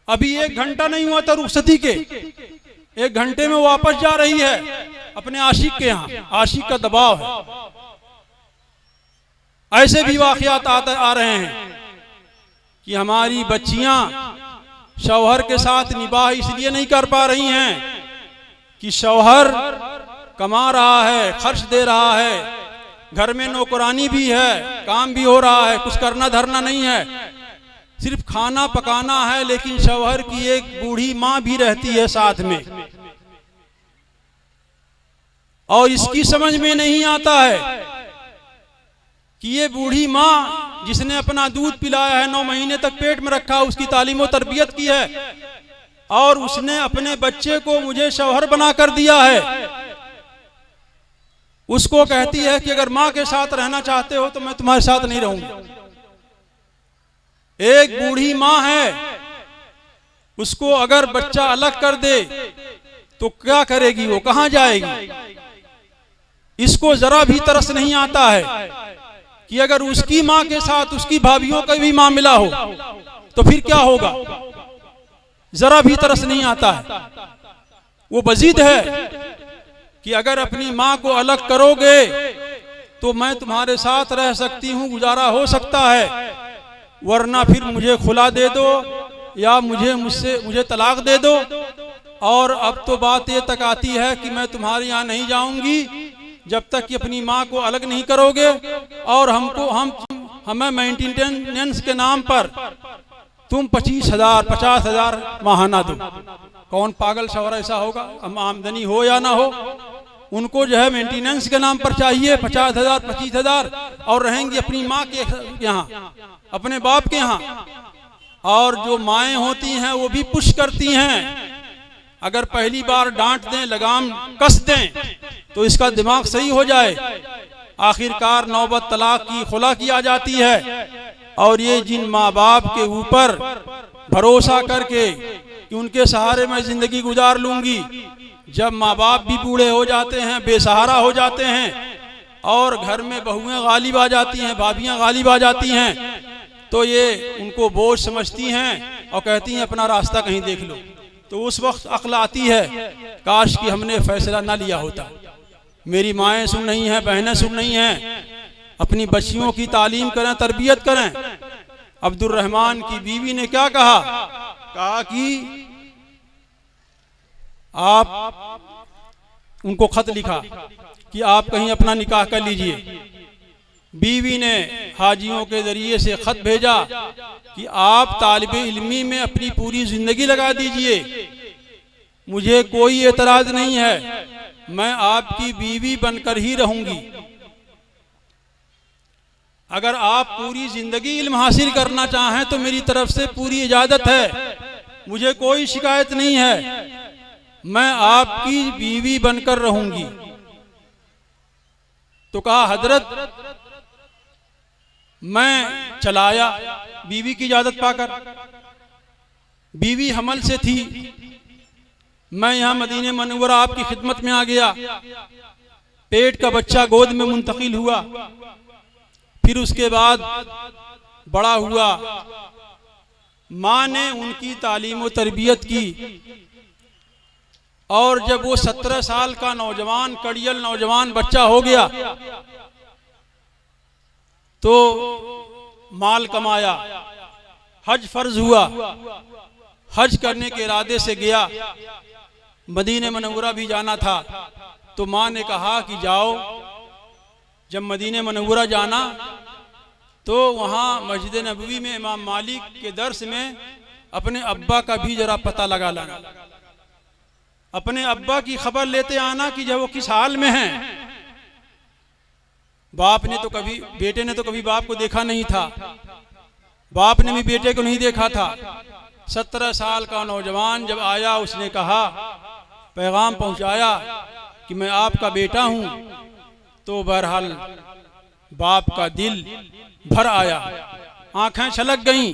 अभी 1 घंटा नहीं हुआ था रुखसती के, 1 घंटे में वापस जा रही है अपने आशिक के यहाँ। आशिक का दबाव है। ऐसे भी वाक़यात आ रहे हैं कि हमारी बच्चियां शौहर के साथ निबाह इसलिए नहीं कर पा रही हैं कि शौहर कमा रहा है, खर्च दे रहा है, घर में नौकरानी भी है, काम भी हो रहा है, कुछ करना धरना नहीं है, सिर्फ खाना पकाना है। लेकिन शौहर की एक बूढ़ी माँ भी रहती है साथ में, और इसकी समझ में नहीं आता है कि ये बूढ़ी माँ जिसने अपना दूध पिलाया है, 9 महीने तक पेट में रखा, उसकी तालीम और तरबियत की है, और उसने अपने बच्चे को मुझे शौहर बना कर दिया है, उसको कहती है कि अगर माँ के साथ रहना चाहते हो तो मैं तुम्हारे साथ नहीं रहूंगी। एक बूढ़ी माँ है, उसको अगर बच्चा अलग कर दे तो क्या करेगी, वो कहां जाएगी? इसको जरा भी तरस नहीं आता है कि अगर उसकी माँ के साथ उसकी भाभीियों का भी मामला हो तो फिर क्या होगा। जरा भी तरस नहीं आता है। वो बजीद है कि अगर अपनी माँ को अलग करोगे तो मैं तुम्हारे साथ रह सकती हूँ, गुजारा हो सकता है, वरना फिर मुझे खुला दे दो या मुझे तलाक दे दो। और अब तो बात ये तक आती है कि मैं तुम्हारे यहाँ नहीं जाऊंगी जब तक कि अपनी माँ को अलग नहीं करोगे, और हमें मेंटेनेंस के नाम पर तुम 25,000 50,000 माहाना दो। कौन पागल शौहर ऐसा होगा? आमदनी हो या ना हो, उनको जो है मेंटेनेंस के नाम पर चाहिए 50,000 25,000, और रहेंगी अपनी माँ के यहाँ, अपने बाप के यहाँ। और जो माएँ होती हैं वो भी पुश करती हैं, अगर पहली बार डांट दें, लगाम कस दें तो इसका दिमाग सही हो जाए। आखिरकार नौबत तलाक की, खुला की आ जाती है। और ये जिन माँ बाप के ऊपर भरोसा करके कि उनके सहारे मैं जिंदगी गुजार लूंगी, जब माँ बाप भी बूढ़े हो जाते हैं, बेसहारा हो जाते हैं, और घर में बहुएं गालिब आ जाती हैं, भाभियां गालिब आ जाती हैं, तो ये उनको बोझ समझती हैं और कहती हैं अपना रास्ता कहीं देख लो। तो उस वक्त अक्ल आती है, काश कि हमने फैसला ना लिया होता। मेरी माएँ सुन रही हैं, बहनें सुन रही हैं, अपनी बच्चियों की तालीम करें, तरबियत करें। अब्दुल रहमान की बीवी ने क्या कहा कि आप उनको खत लिखा कि आप कहीं अपना निकाह कर लीजिए। बीवी ने हाजियों के जरिए से खत भेजा कि आप तालिबे इल्मी में अपनी पूरी जिंदगी लगा दीजिए, मुझे कोई एतराज नहीं है, मैं आपकी बीवी बनकर ही रहूंगी। अगर आप पूरी जिंदगी इल्म हासिल करना चाहें तो मेरी तरफ से पूरी इजाजत है, मुझे कोई शिकायत नहीं है, मैं आपकी बीवी बनकर रहूंगी। तो कहा हजरत मैं चलाया बीवी की इजाजत पाकर। बीवी हमल से थी, मैं यहाँ मदीने मनव्वरा आपकी खिदमत में आ गया, पेट का बच्चा गोद में मुंतकिल हुआ, फिर उसके बाद बड़ा हुआ, माँ ने उनकी तालीम और तरबियत की, और जब वो 17 साल का नौजवान, कड़ियल नौजवान बच्चा हो गया तो माल कमाया, हज फर्ज हुआ, हज करने के इरादे से गया, मदीने मनव्वरा भी जाना था। तो माँ ने कहा कि जाओ। जब मदीने मनव्वरा जाना तो वहाँ मस्जिद नबवी में इमाम मालिक के दर्स में अपने अब्बा का भी जरा पता लगा लाना, अपने अब्बा की खबर लेते आना कि जब वो किस हाल में हैं। बाप ने तो कभी, बेटे ने तो कभी बाप को देखा नहीं था, बाप ने भी बेटे को नहीं देखा था। 17 साल का नौजवान जब आया, उसने कहा, पैगाम पहुंचाया कि मैं आपका बेटा हूं, तो बहरहाल बाप का दिल भर आया, आंखें छलक गईं।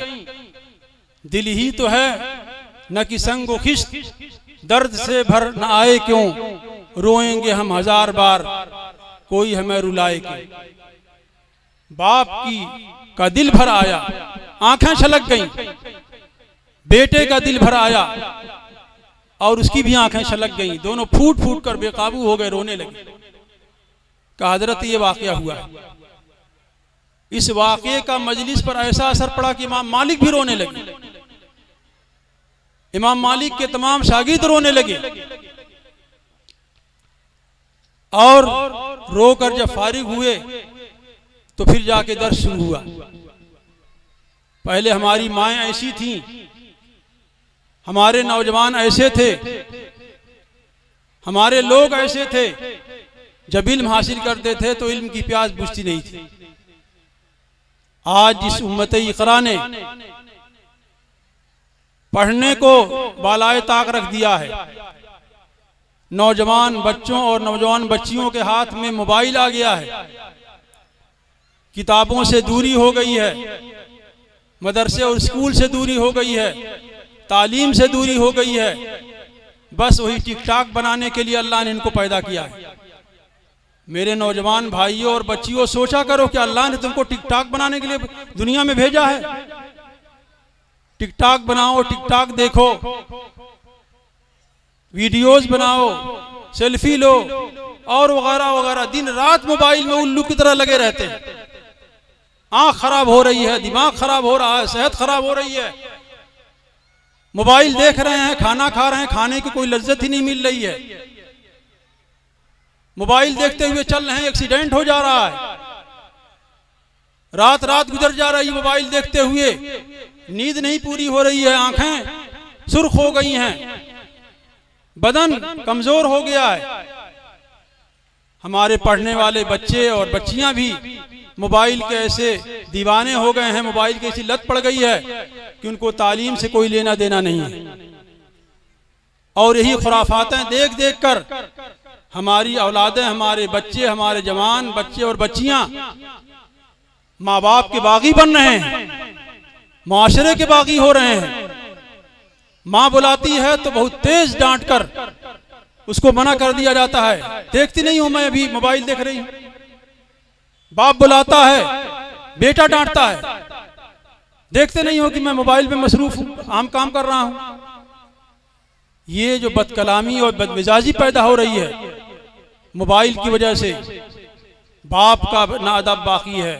दिल ही तो है न कि संग खिश्त, दर्द से भर न आए क्यों, रोएंगे हम 1000 बार, कोई हमें रुलाए क्यों। बाप की का दिल भर आया, आंखें छलक गईं। बेटे का दिल भर आया और उसकी भी आंखें छलक गईं। दोनों फूट फूट कर बेकाबू हो गए, रोने लगे। कहा हजरत ये वाकया हुआ है। इस वाकये का मजलिस पर ऐसा असर पड़ा कि इमाम मालिक भी रोने लगे। इमाम मालिक के तमाम शागिर्द रोने लगे और रोकर जब फारिग हुए तो फिर जाके दर्स शुरू हुआ। पहले हमारी माएँ ऐसी थीं, हमारे नौजवान ऐसे थे, हमारे लोग ऐसे थे, जब इल्म हासिल करते थे तो इल्म की प्यास बुझती नहीं थी। आज इस उम्मत इकरा ने पढ़ने को बालाए ताक रख दिया है। नौजवान बच्चों और नौजवान बच्चियों के हाथ में मोबाइल आ गया है। किताबों से दूरी हो गई है, मदरसे और स्कूल से दूरी हो गई है, तालीम से दूरी हो गई है। बस वही टिक टाक बनाने के लिए अल्लाह ने इनको पैदा किया है। मेरे नौजवान भाइयों और बच्चियों, सोचा करो कि अल्लाह ने तुमको टिक टाक बनाने के लिए दुनिया में भेजा है। टिक टाक बनाओ, टिक टाक देखो, वीडियोस बनाओ, सेल्फी लो और वगैरह वगैरह। दिन रात मोबाइल में उल्लू की तरह लगे रहते हैं। आंख खराब हो रही है, दिमाग खराब हो रहा है, सेहत खराब हो रही है। मोबाइल देख रहे हैं, खाना खा रहे हैं, खाने की कोई लज्जत ही नहीं मिल रही है। मोबाइल देखते हुए चल रहे हैं, एक्सीडेंट हो जा रहा है। रात रात गुजर जा रही है मोबाइल देखते हुए, नींद नहीं पूरी हो रही है, आंखें सुर्ख हो गई हैं, बदन कमजोर हो गया है। हमारे पढ़ने वाले बच्चे और बच्चियां भी मोबाइल के ऐसे दीवाने हो गए हैं, मोबाइल की ऐसी लत पड़ गई है कि उनको तालीम से कोई लेना देना नहीं है। और यही खुराफातें देख देख कर हमारी औलादें, हमारे बच्चे, हमारे जवान बच्चे और बच्चियां माँ बाप के बागी बन रहे हैं, माशरे के बागी हो रहे हैं। माँ बुलाती है तो बहुत तेज डांट कर उसको मना कर दिया जाता है, देखती नहीं हूं मैं, अभी मोबाइल देख रही हूं। बाप बुलाता है, बेटा डांटता है, देखते नहीं हो कि मैं मोबाइल पे मसरूफ हूं, आम काम कर रहा हूं। ये जो बदकलामी और बदमिजाजी पैदा हो रही है मोबाइल की वजह से, बाप का ना अदब बाकी है,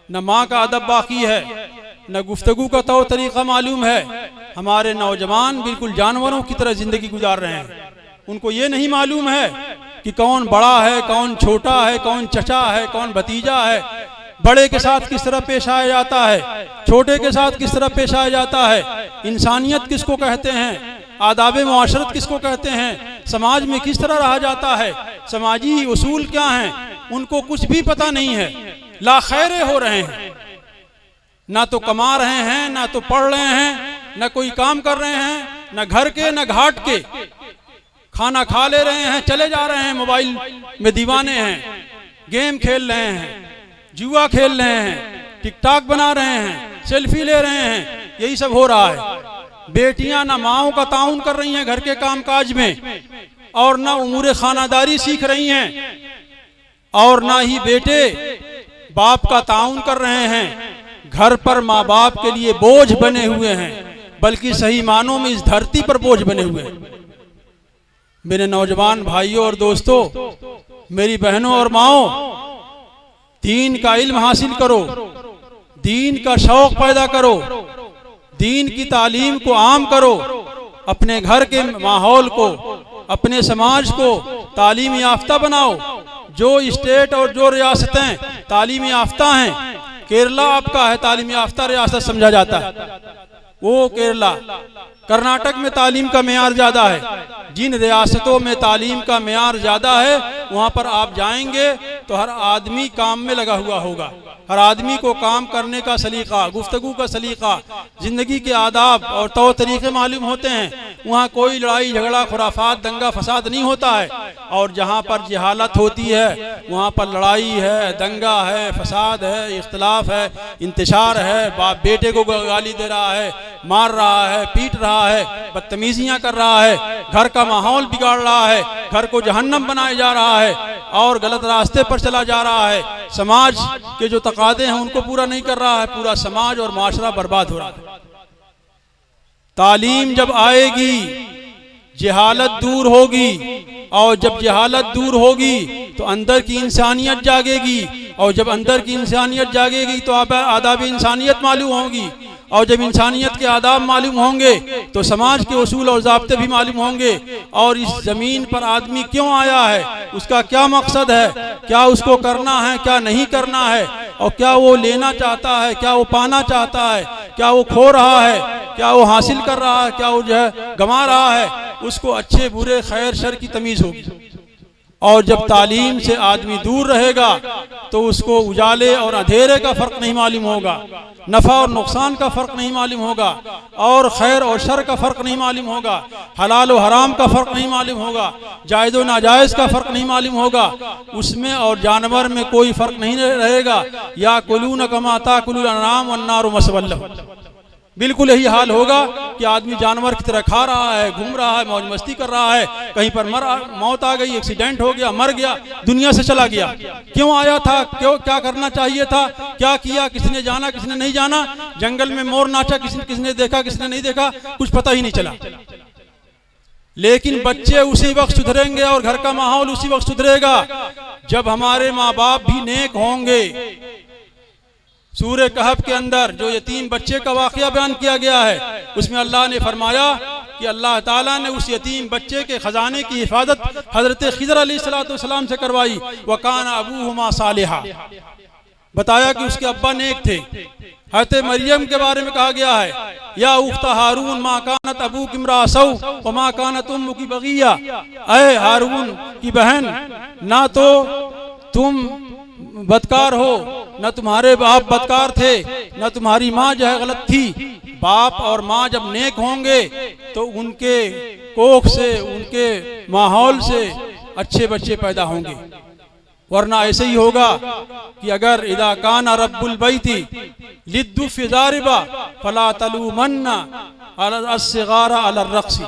न माँ का अदब बाकी है, न गुफ्तगू का तौर तरीका मालूम है। हमारे नौजवान बिल्कुल जानवरों की तरह जिंदगी गुजार रहे हैं। उनको ये नहीं मालूम है कि कौन बड़ा है, कौन छोटा है, कौन चचा है, कौन भतीजा है, बड़े के साथ किस तरह पेश आया जाता है, छोटे के साथ किस तरह पेश आया जाता है, इंसानियत किसको कहते हैं, आदाब मुआशरत किसको कहते हैं, समाज में किस तरह रहा जाता है, समाजी उसूल क्या हैं, उनको कुछ भी पता नहीं है। लाखैरे हो रहे हैं, ना तो कमा रहे हैं, ना तो पढ़ रहे हैं, न कोई काम कर रहे हैं, न घर के न घाट के। खाना खा ले रहे हैं, चले जा रहे हैं, मोबाइल में दीवाने हैं, गेम खेल रहे हैं, जुआ खेल रहे हैं, टिकटॉक बना रहे हैं, सेल्फी ले रहे हैं, यही सब हो रहा है। बेटियां ना माओं का ताउन कर रही हैं घर के कामकाज में, और ना उमूरे खानादारी सीख रही हैं, और ना ही बेटे बाप का ताउन कर रहे हैं। घर पर माँ बाप के लिए बोझ बने हुए हैं, बल्कि सही मानों में इस धरती पर बोझ बने हुए हैं। मेरे नौजवान भाइयों और दोस्तों, मेरी बहनों और माओ, दीन का इल्म हासिल करो, दीन का शौक पैदा करो, दीन की तालीम को आम करो, अपने घर के माहौल को, अपने समाज को तालीम याफ्ता बनाओ। जो स्टेट और जो रियासतें तालीम याफ्ता हैं, केरला आपका है तालीम याफ्ता रियासत समझा जाता है, वो केरला। कर्नाटक में तालीम का मेयार ज़्यादा है। जिन रियासतों में तालीम का मेयार ज़्यादा है वहाँ पर आप जाएंगे तो हर आदमी काम में लगा हुआ होगा, हर आदमी को काम करने का सलीका, गुफ्तगू का सलीका, ज़िंदगी के आदाब और तौर तरीक़े मालूम होते हैं। वहाँ कोई लड़ाई झगड़ा खुराफात दंगा फसाद नहीं होता है। और जहाँ पर जहालत होती है वहाँ पर लड़ाई है, दंगा है, फसाद है, इख्तलाफ है, इंतशार है, बाप बेटे को गाली दे रहा है, मार रहा है, पीट रहा है, बदतमीजियाँ कर रहा है, घर का माहौल बिगाड़ रहा है, घर को जहन्नम बनाया जा रहा है और गलत रास्ते पर चला जा रहा है। समाज के जो तकादे हैं उनको पूरा नहीं कर रहा है, पूरा समाज और माशरा बर्बाद हो रहा है। तालीम जब आएगी जहालत दूर होगी, और जब जहालत दूर होगी तो अंदर की इंसानियत जागेगी, और जब अंदर की इंसानियत जागेगी तो आदाब इंसानियत मालूम होगी, और जब इंसानियत के आदाब मालूम होंगे तो समाज के उसूल और ज़ाब्ते भी मालूम होंगे, और इस ज़मीन पर आदमी क्यों आया है, उसका क्या मकसद है, क्या उसको करना है, क्या नहीं करना है, और क्या वो लेना चाहता है, क्या वो पाना चाहता है, क्या वो खो रहा है, क्या वो हासिल कर रहा है, क्या वो जो है गंवा रहा है, उसको अच्छे बुरे खैर शर की तमीज़ होगी। और जब तालीम से आदमी दूर रहेगा तो उसको उजाले और अंधेरे का फ़र्क नहीं मालूम होगा, नफ़ा और नुकसान का फ़र्क नहीं मालूम होगा, और खैर और शर का फ़र्क नहीं मालूम होगा, हलाल और हराम का फ़र्क नहीं मालूम होगा, जायज़ और नाजायज़ का फ़र्क नहीं मालूम होगा। उसमें और जानवर में कोई फ़र्क नहीं रहेगा। या कुलून कमा ताकुलुल अनआम वन्नारु मसवल्लहुम, बिल्कुल यही हाल होगा कि आदमी जानवर की तरह खा रहा है, घूम रहा है, मौज मस्ती कर रहा है, कहीं पर मौत आ गई, एक्सीडेंट हो गया, मर गया, दुनिया से चला गया। क्यों आया था, क्यों, क्या करना चाहिए था, क्या किया, किसने जाना, किसने नहीं जाना, जंगल में मोर नाचा, किसने देखा, किसने नहीं देखा, कुछ पता ही नहीं चला। लेकिन बच्चे उसी वक्त सुधरेंगे और घर का माहौल उसी वक्त सुधरेगा जब हमारे माँ बाप भी नेक होंगे। सूरह कहफ के अंदर जो यतीम बच्चे का वाक़या बयान किया गया है, उसमें अल्लाह ने फरमाया कि अल्लाह ताला ने उस यतीम बच्चे के ख़जाने की हिफाजत हज़रत खिज़र अलैहिस्सलाम से करवाई। वकाना अबूहुमा सालिहा, बताया कि उसके अब्बा नेक थे। हज़रत मरियम के बारे में कहा गया है, या उख्ता हारून मा कानत अबूक इम्राअसौ व मा कानत उम्मुकी बगिया, ऐ हारून की बहन, ना तो तुम बदकार हो, न तुम्हारे बाप बदकार थे, न तुम्हारी माँ जो है गलत थी। बाप और माँ जब नेक होंगे तो उनके कोख से, उनके माहौल से अच्छे बच्चे पैदा होंगे। वरना ऐसे ही होगा कि अगर इदा काना रब्बुल बैती लिद्दुफ ज़ारिबा फला तलूमन्ना अस्सिगारा अला रक़्सी।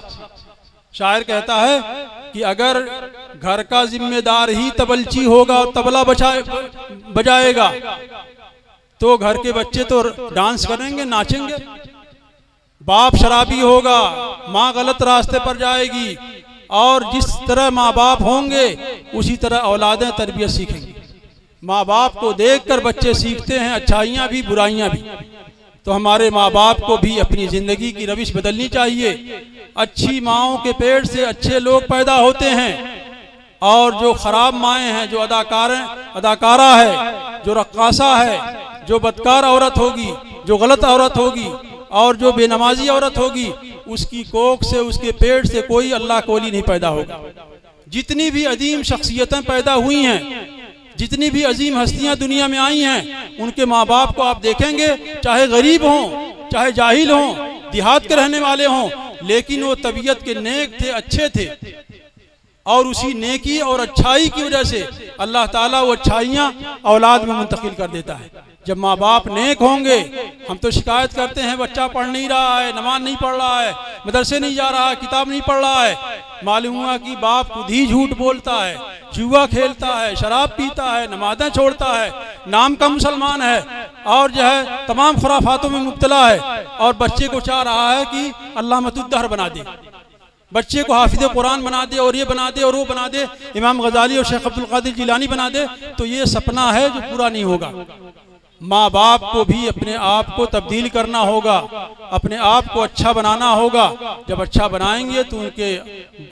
शायर कहता है कि अगर घर का जिम्मेदार ही तबलची होगा, तबला बजाएगा, तो घर के बच्चे तो डांस करेंगे, नाचेंगे। बाप शराबी होगा, माँ गलत रास्ते पर जाएगी, और जिस तरह माँ बाप होंगे उसी तरह औलादें तरबियत सीखेंगी। माँ बाप को देखकर बच्चे सीखते हैं, अच्छाइयाँ भी बुराइयाँ भी। तो हमारे माँ बाप को भी अपनी ज़िंदगी की रविश बदलनी चाहिए। अच्छी माँओं के पेट से अच्छे लोग पैदा होते हैं, और जो ख़राब माएँ हैं, जो अदाकारा है, जो रक्कासा है, जो बदकार औरत होगी, जो गलत औरत होगी, और जो बेनमाजी औरत होगी, उसकी कोख से, उसके पेट से कोई अल्लाह को वली नहीं पैदा होगा। जितनी भी अजीम शख्सियतें पैदा हुई हैं, जितनी भी अजीम हस्तियां दुनिया में आई हैं, उनके माँ बाप को आप देखेंगे, चाहे गरीब हों, चाहे जाहिल हों, देहात के रहने वाले हों, लेकिन वो तबीयत के नेक थे, अच्छे थे, और उसी नेकी और अच्छाई की वजह से अल्लाह ताला वो अच्छाइयाँ औलाद में मुंतकिल कर देता है। जब माँ बाप नेक होंगे, हम तो शिकायत करते हैं बच्चा पढ़ नहीं रहा है, नमाज नहीं पढ़ रहा है, मदरसे नहीं जा रहा है, किताब नहीं पढ़ रहा है, मालूम हुआ कि बाप खुद ही झूठ बोलता है, जुआ खेलता है, शराब पीता है, नमाज़ें छोड़ता है, नाम का मुसलमान है, और जो है तमाम खुराफातों में मुब्तला है, और बच्चे को चाह रहा है कि अल्लामतुद्दहर बना दे, बच्चे को हाफिज़ कुरान बना दे, और ये बना दे और वो बना दे, इमाम गजाली और शेख अब्दुल कादिर जिलानी बना दे। तो ये सपना है जो पूरा नहीं होगा। माँ बाप को भी अपने आप को तब्दील करना होगा, अपने आप को अच्छा बनाना होगा। जब अच्छा बनाएंगे तो उनके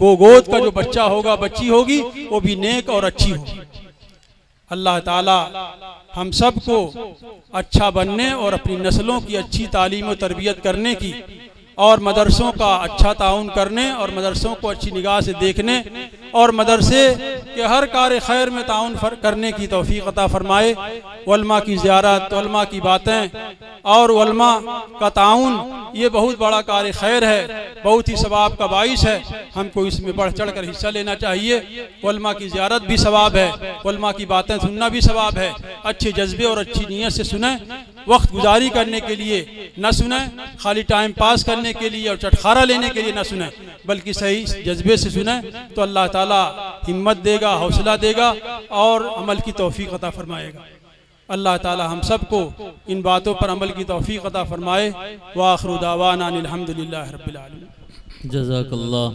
गोद का जो बच्चा होगा, बच्ची होगी, वो भी नेक और अच्छी होगी। अल्लाह ताला हम सब को अच्छा बनने और अपनी नस्लों की अच्छी तालीम और तरबियत करने की, और मदरसों का अच्छा ताउन करने, और मदरसों को अच्छी निगाह से देखने, और मदरसे के हर कार्य खैर में ताउन करने की तौफीक अता फरमाए। उलमा की ज़ियारत, उलमा की बातें और उलमा का ताउन, ये बहुत बड़ा कार्य खैर है, बहुत ही सवाब का बाइस है। हमको इसमें बढ़ चढ़ कर हिस्सा लेना चाहिए। उलमा की ज़ियारत भी सवाब है, उलमा की बातें सुनना भी सवाब है। अच्छे जज्बे और अच्छी नीयत से सुने, वक्त गुजारी करने के लिए न सुने, खाली टाइम पास करने के लिए और चटखारा लेने के लिए न सुने, बल्कि सही जज्बे से सुने, तो अल्लाह ताला हिम्मत देगा, हौसला देगा और अमल की तौफीक अता फरमाएगा। अल्लाह ताला हम सबको इन बातों पर अमल की तौफीक अता फरमाए। व आखिरु दावाना अनिल हम्दुलिल्लाहि रब्बिल आलमीन। जज़ाकल्लाह।